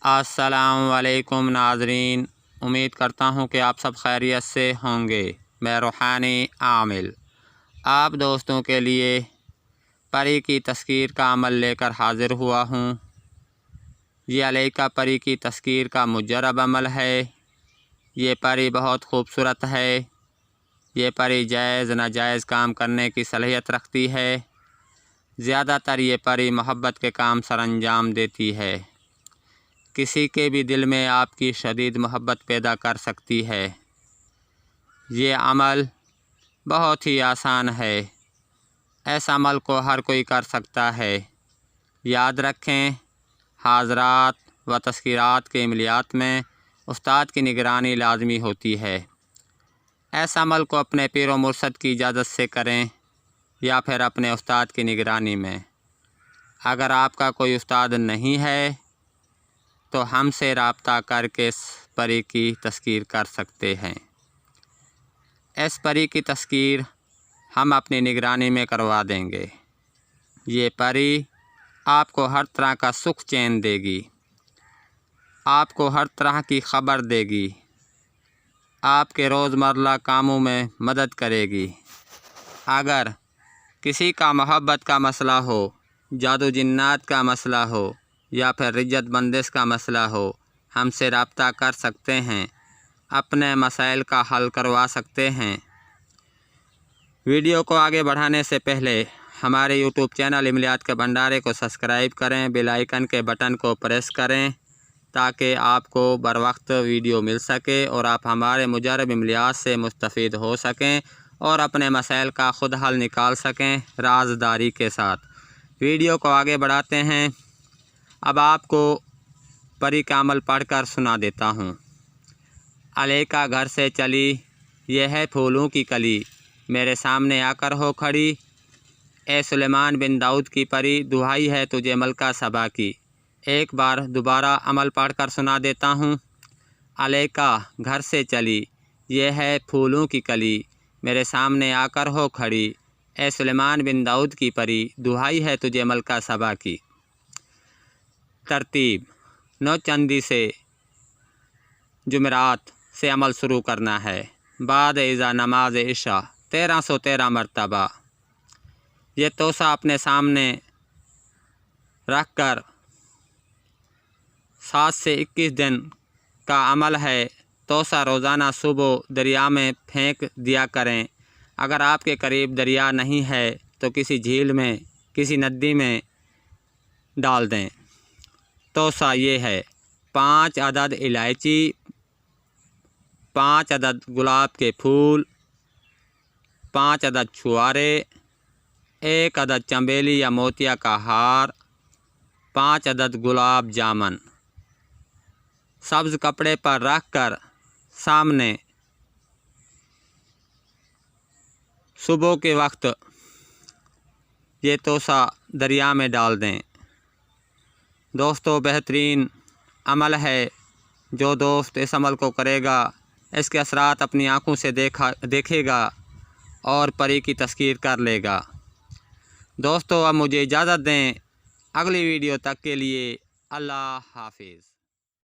السلام علیکم ناظرین، امید کرتا ہوں کہ آپ سب خیریت سے ہوں گے۔ میں روحانی عامل آپ دوستوں کے لیے پری کی تذکیر کا عمل لے کر حاضر ہوا ہوں۔ یہ علیکہ پری کی تذکیر کا مجرب عمل ہے۔ یہ پری بہت خوبصورت ہے۔ یہ پری جائز ناجائز کام کرنے کی صلاحیت رکھتی ہے۔ زیادہ تر یہ پری محبت کے کام سر انجام دیتی ہے۔ کسی کے بھی دل میں آپ کی شدید محبت پیدا کر سکتی ہے۔ یہ عمل بہت ہی آسان ہے۔ اس عمل کو ہر کوئی کر سکتا ہے۔ یاد رکھیں، حاضرات و تذکیرات کے عملیات میں استاد کی نگرانی لازمی ہوتی ہے۔ اس عمل کو اپنے پیر و مرشد کی اجازت سے کریں یا پھر اپنے استاد کی نگرانی میں۔ اگر آپ کا کوئی استاد نہیں ہے تو ہم سے رابطہ کر کے اس پری کی تذکیر کر سکتے ہیں۔ اس پری کی تذکیر ہم اپنی نگرانی میں کروا دیں گے۔ یہ پری آپ کو ہر طرح کا سکھ چین دے گی، آپ کو ہر طرح کی خبر دے گی، آپ کے روزمرہ کاموں میں مدد کرے گی۔ اگر کسی کا محبت کا مسئلہ ہو، جادو جنات کا مسئلہ ہو یا پھر رجت بندش کا مسئلہ ہو، ہم سے رابطہ کر سکتے ہیں، اپنے مسائل کا حل کروا سکتے ہیں۔ ویڈیو کو آگے بڑھانے سے پہلے ہمارے یوٹیوب چینل عملیات کے بھنڈارے کو سبسکرائب کریں، بیل آئیکن کے بٹن کو پریس کریں تاکہ آپ کو بر وقت ویڈیو مل سکے اور آپ ہمارے مجرب عملیات سے مستفید ہو سکیں اور اپنے مسائل کا خود حل نکال سکیں رازداری کے ساتھ۔ ویڈیو کو آگے بڑھاتے ہیں۔ اب آپ کو پری کا عمل پڑھ کر سنا دیتا ہوں۔ علیکہ گھر سے چلی، یہ ہے پھولوں کی کلی، میرے سامنے آ کر ہو کھڑی، اے سلیمان بن داؤد کی پری، دہائی ہے تجھے ملکہ سبا کی۔ ایک بار دوبارہ عمل پڑھ کر سنا دیتا ہوں۔ علیکہ گھر سے چلی، یہ ہے پھولوں کی کلی، میرے سامنے آ کر ہو کھڑی، اے سلیمان بن داؤد کی پری، دہائی ہے تجھے ملکہ سبا کی۔ ترتیب: نوچندی سے جمعرات سے عمل شروع کرنا ہے۔ بعد ازاں نماز عشاء 1313 مرتبہ۔ یہ توسہ اپنے سامنے رکھ کر 7 سے 21 دن کا عمل ہے۔ توسہ روزانہ صبح دریا میں پھینک دیا کریں۔ اگر آپ کے قریب دریا نہیں ہے تو کسی جھیل میں، کسی ندی میں ڈال دیں۔ توسہ یہ ہے: 5 عدد الائچی، 5 عدد گلاب کے پھول، 5 عدد چھوارے، 1 عدد چنبیلی یا موتیا کا ہار، 5 عدد گلاب جامن۔ سبز کپڑے پر رکھ کر سامنے صبح کے وقت یہ توسہ دریا میں ڈال دیں۔ دوستو، بہترین عمل ہے۔ جو دوست اس عمل کو کرے گا اس کے اثرات اپنی آنکھوں سے دیکھے گا اور پری کی تذکیر کر لے گا۔ دوستو، اب مجھے اجازت دیں۔ اگلی ویڈیو تک کے لیے اللہ حافظ۔